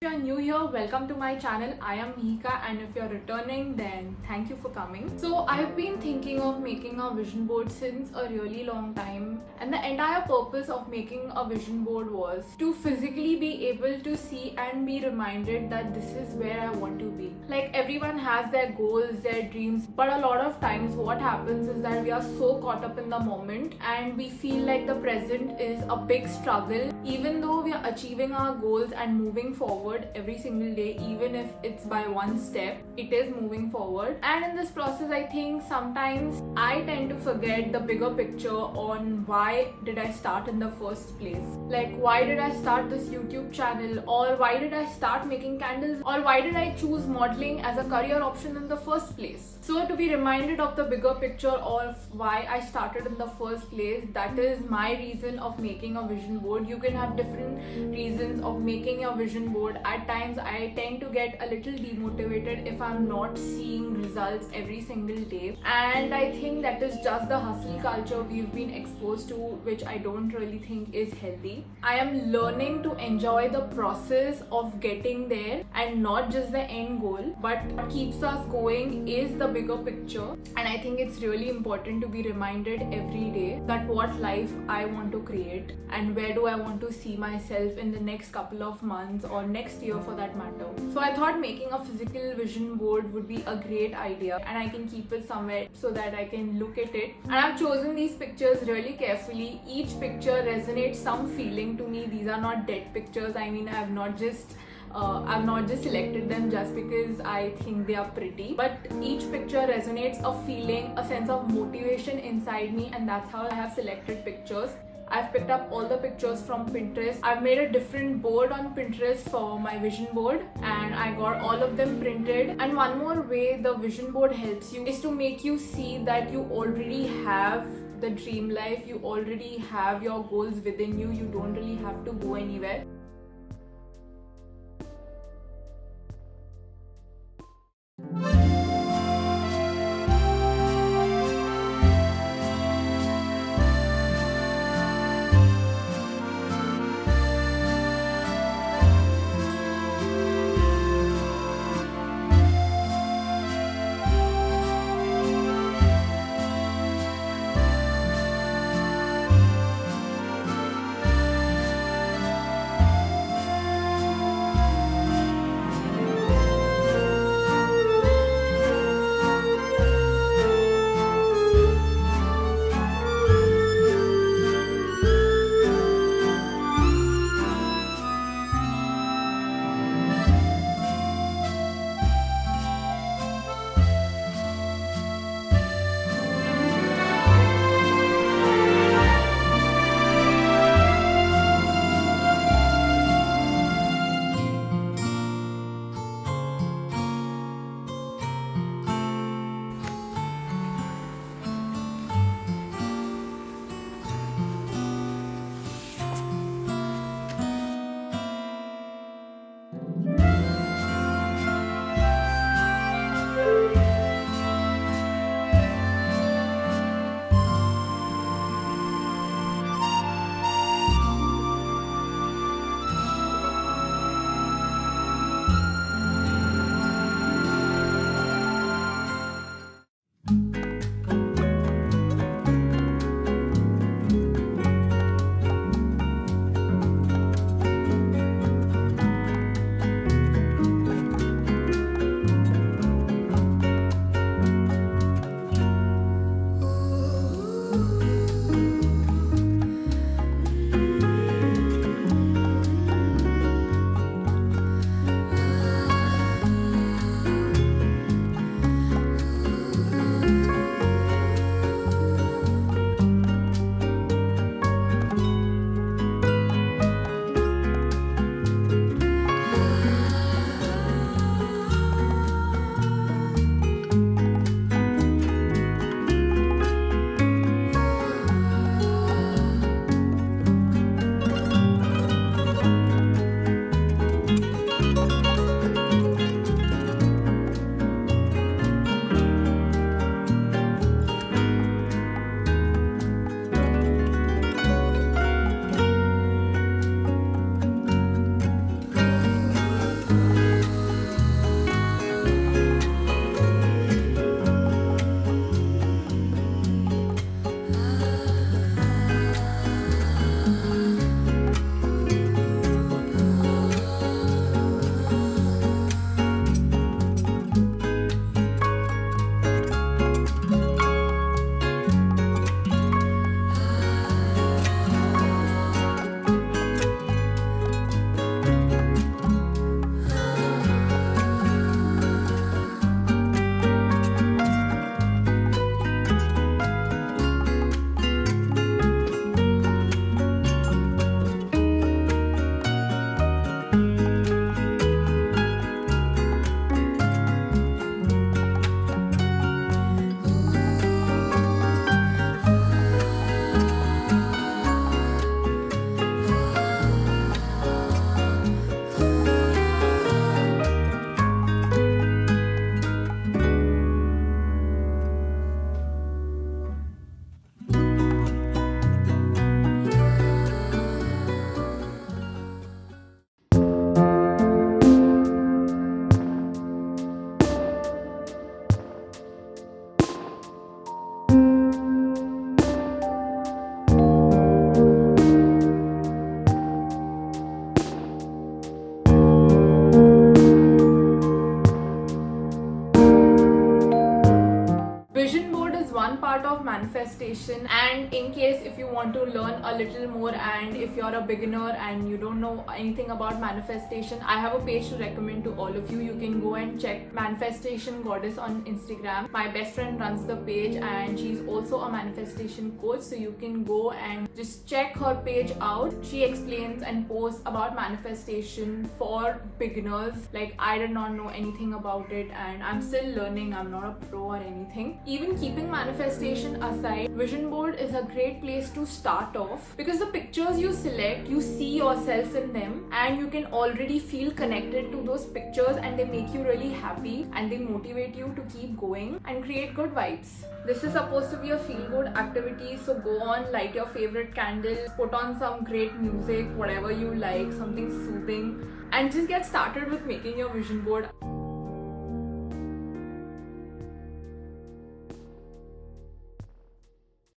If you're new here, welcome to my channel. I am Miheeka, and if you're returning, then thank you for coming. So I've been thinking of making a vision board since a really long time, and the entire purpose of making a vision board was to physically be able to see and be reminded that this is where I want to be. Like, everyone has their goals, their dreams, but a lot of times what happens is that we are so caught up in the moment and we feel like the present is a big struggle, even though we are achieving our goals and moving forward every single day. Even if it's by one step, it is moving forward. And in this process, I think sometimes I tend to forget the bigger picture on why did I start in the first place. Like, why did I start this YouTube channel, or why did I start making candles, or why did I choose modeling as a career option in the first place. So to be reminded of the bigger picture of why I started in the first place, that is my reason of making a vision board. You can have different reasons of making a vision board. At times I tend to get a little demotivated if I'm not seeing results every single day, and I think that is just the hustle culture we've been exposed to, which I don't really think is healthy. I am learning to enjoy the process of getting there and not just the end goal, but what keeps us going is the bigger picture. And I think it's really important to be reminded every day that what life I want to create and where do I want to see myself in the next couple of months or next year for that matter. So I thought making a physical vision board would be a great idea, and I can keep it somewhere so that I can look at it. And I've chosen these pictures really carefully. Each picture resonates some feeling to me. These are not dead pictures. I mean, I've not just selected them just because I think they are pretty, but each picture resonates a feeling, a sense of motivation inside me, and that's how I have selected pictures. I've picked up all the pictures from Pinterest. I've made a different board on Pinterest for my vision board, and I got all of them printed. And one more way the vision board helps you is to make you see that you already have the dream life, you already have your goals within you. You don't really have to go anywhere. manifestation, and in case if you want to learn a little more and if you're a beginner and you don't know anything about manifestation, I have a page to recommend to all of you. You can go and check Manifestation Goddess on Instagram. My best friend runs the page and she's also a manifestation coach, so you can go and just check her page out. She explains and posts about manifestation for beginners. Like, I did not know anything about it and I'm still learning. I'm not a pro or anything. Even keeping manifestation aside, vision board is a great place to start off because the pictures you select, you see yourself in them and you can already feel connected to those pictures, and they make you really happy and they motivate you to keep going and create good vibes. This is supposed to be a feel good activity, so go on, light your favorite candle, put on some great music, whatever you like, something soothing, and just get started with making your vision board.